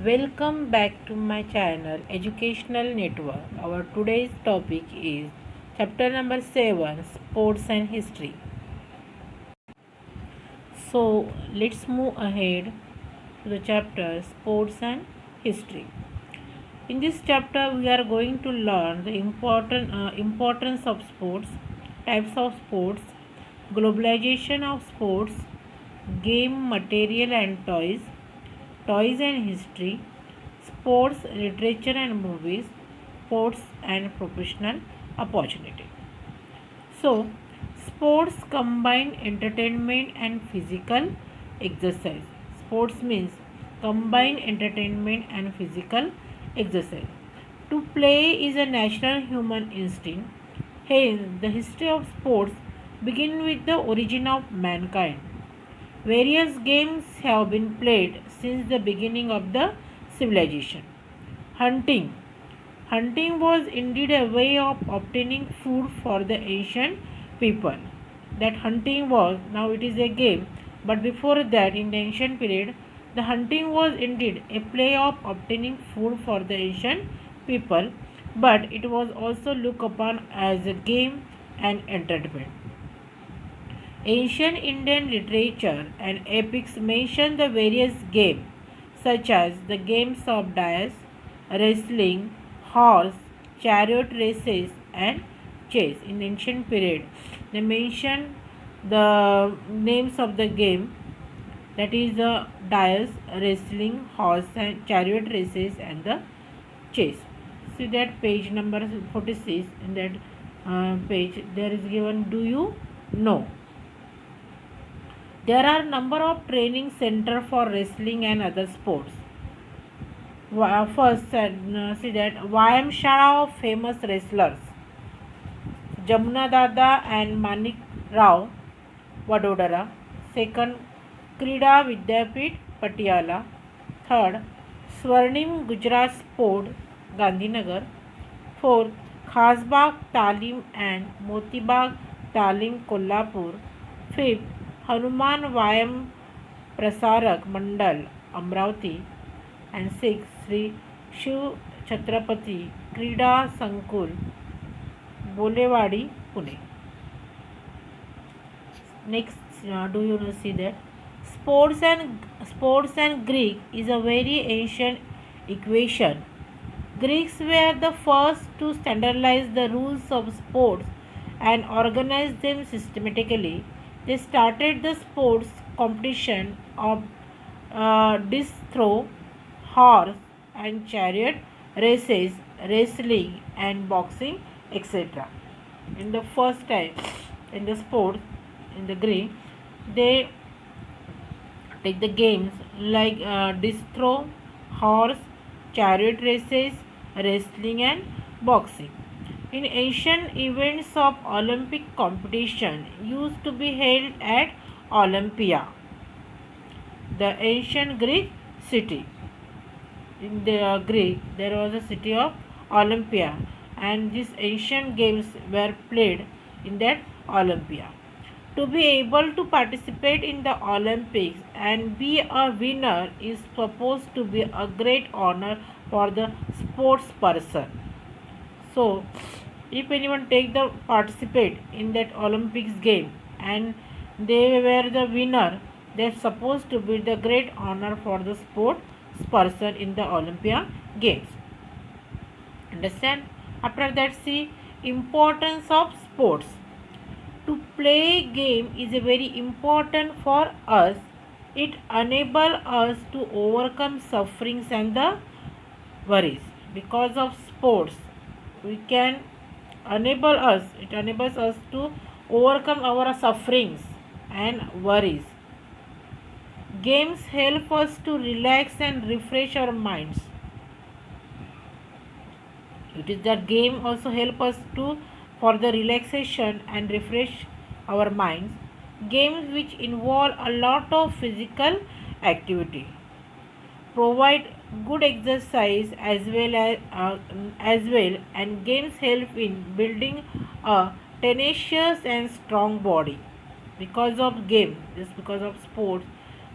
Welcome back to my channel Educational Network. Our today's topic is chapter number 7, Sports and History. So let's move ahead to the chapter Sports and History. In this chapter we are going to learn the importance of sports, types of sports, globalization of sports, game material and toys, toys and history, sports, literature and movies, sports and professional opportunity. So, sports combine entertainment and physical exercise. Sports means combine entertainment and physical exercise. To play is a natural human instinct. Hence, the history of sports begins with the origin of mankind. Various games have been played since the beginning of the civilization. Hunting. Hunting was indeed a way of obtaining food for the ancient people. That hunting was, now it is a game, but before that, in the ancient period, the hunting was indeed a play of obtaining food for the ancient people, but it was also looked upon as a game and entertainment. Ancient Indian literature and epics mention the various games such as the games of dice, wrestling, horse, chariot races and chess. In ancient period, they mention the names of the game, that is the dice, wrestling, horse and chariot races and the chess. See that page number 46. In that page there is given, do you know? There are number of training center for wrestling and other sports. First, see that Vyamshala of famous wrestlers Jamuna Dada and Manik Rao, Vadodara. Second, Krida Vidyapit, Patiala. Third, Swarnim Gujarat Sport, Gandhinagar. Fourth, Khasbagh Talim and Motibagh Talim, Kolhapur. Fifth, Hanuman व्यायाम प्रसारक मंडल Amravati and 6 Shri Shiv Chhatrapati क्रीडा संकुल बोलेवाडी Pune. Next, do you know, see that sports and Greek is a very ancient equation. Greeks were the first to standardize the rules of sports and organize them systematically. They started the sports competition of disc throw, horse and chariot races, wrestling and boxing, etc. In the first time in the sports in the Greek, they take the games like disc throw, horse, chariot races, wrestling and boxing. In ancient events of Olympic competition used to be held at Olympia, the ancient Greek city. In the Greek, there was a city of Olympia, and these ancient games were played in that Olympia. To be able to participate in the Olympics and be a winner is supposed to be a great honor for the sports person. So, if anyone take the participate in that Olympics game and they were the winner, they're supposed to be the great honor for the sports person in the Olympia games. Understand? After that, see importance of sports. To play game is a very important for us. It enable us to overcome sufferings and the worries. Because of sports, we can it enables us to overcome our sufferings and worries. Games help us to relax and refresh our minds. It is that game also help us to for the relaxation and refresh our minds. Games which involve a lot of physical activity provide good exercise as well, and games help in building a tenacious and strong body. Because of game, just because of sports,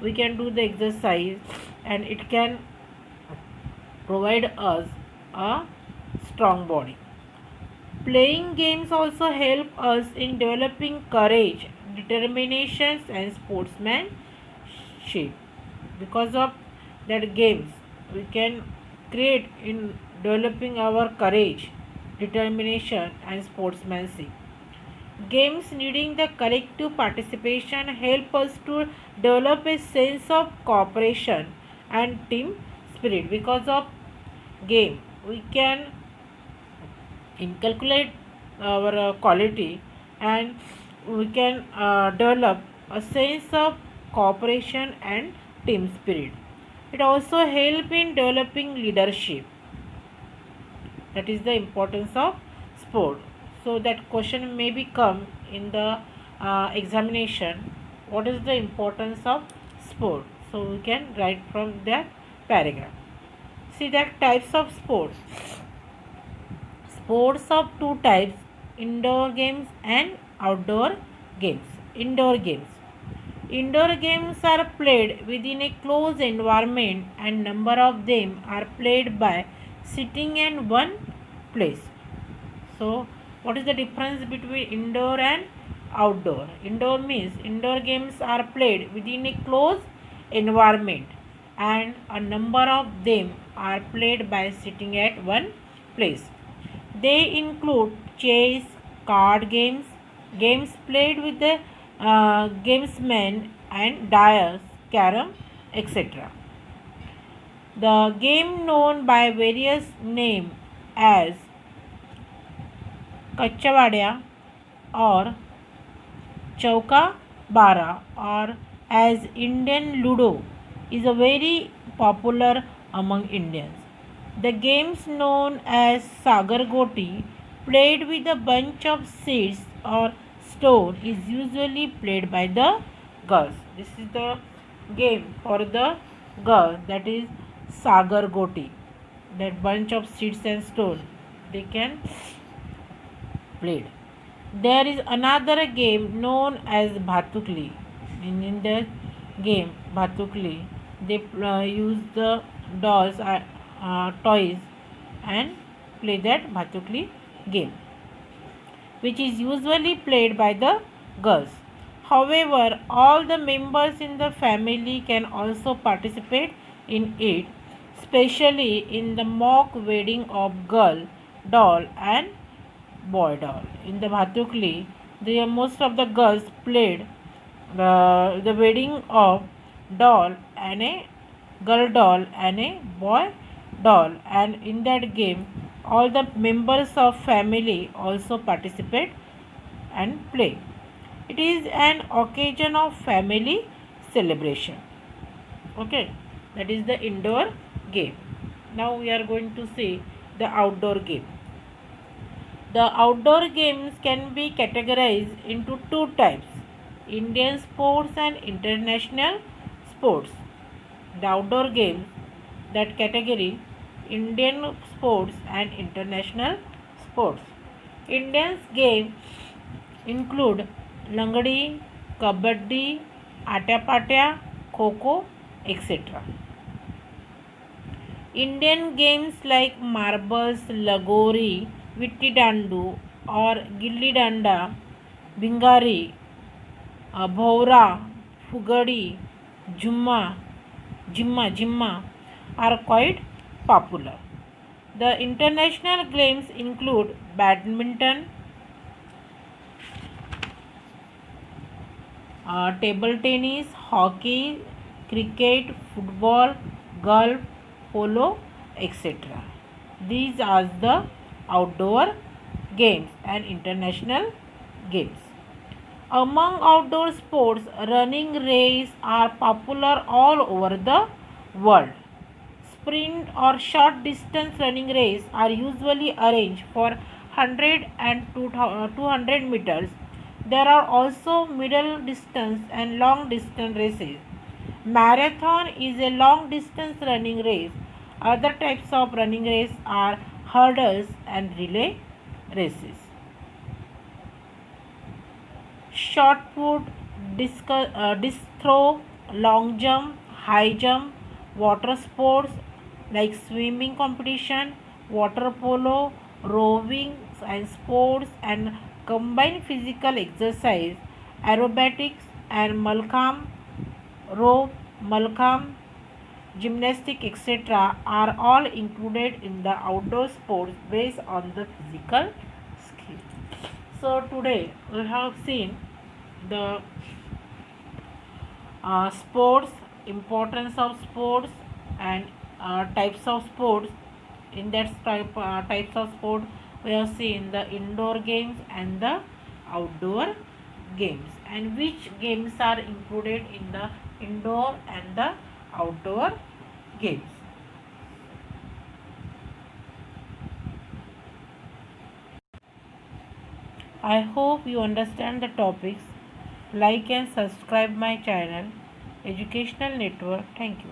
we can do the exercise and it can provide us a strong body. Playing games also help us in developing courage, determination, and sportsmanship. Because of that games, we can create in developing our courage, determination, and sportsmanship. Games needing the collective participation help us to develop a sense of cooperation and team spirit. Because of game, we can inculcate our quality, and we can develop a sense of cooperation and team spirit. It also help in developing leadership. That is the importance of sport. So that question may become in the examination, what is the importance of sport? So we can write from that paragraph. See that types of sports. Sports of two types: indoor games and outdoor games. Indoor games are played within a closed environment, and number of them are played by sitting in one place. So what is the difference between indoor and outdoor? Indoor means indoor games are played within a closed environment, and a number of them are played by sitting at one place. They include chess, card games, games played with the gamesmen, and dice, carom, etc. The game known by various names as Kachavadia or Chauka Bara or as Indian Ludo is a very popular among Indians. The games known as Sagar Goti, played with a bunch of seeds or stone, is usually played by the girls. This is the game for the girls, that is Sagar Goti. That bunch of seeds and stone they can play. There is another game known as Bhatukli. In the game Bhatukli, they use the dolls, toys, and play that Bhatukli game, which is usually played by the girls. However, all the members in the family can also participate in it, especially in the mock wedding of girl doll and boy doll. In the Bhatukli, most of the girls played the wedding of doll and a girl doll and a boy doll, and in that game all the members of family also participate and play. It is an occasion of family celebration. Okay, that is the indoor game. Now we are going to see the outdoor game. The outdoor games can be categorized into two types: Indian sports and international sports. The outdoor games, that category: Indian sports and international sports. Indian games include Langdi, Kabaddi, Atapatya, Kho-Kho, etc. Indian games like marbles, Lagori, Vitti Dandu or Gilli Danda, Bingari, Bhora, Fugadi, Jimma are quite popular. The international games include badminton, table tennis, hockey, cricket, football, golf, polo, etc. These are the outdoor games and international games. Among outdoor sports, running races are popular all over the world. Sprint or short distance running races are usually arranged for 100 and 200 meters. There are also middle distance and long distance races. Marathon is a long distance running race. Other types of running race are hurdles and relay races. Shot put, disc throw, long jump, high jump, water sports, like swimming competition, water polo, rowing and sports and combined physical exercise, aerobatics and malkham, rope, malkham, gymnastic, etc. are all included in the outdoor sports based on the physical skill. So today we have seen the sports, importance of sports, and types of sports. In that types of sport, we have seen the indoor games and the outdoor games, and which games are included in the indoor and the outdoor games. I hope you understand the topics. Like and subscribe my channel, Educational Network. Thank you.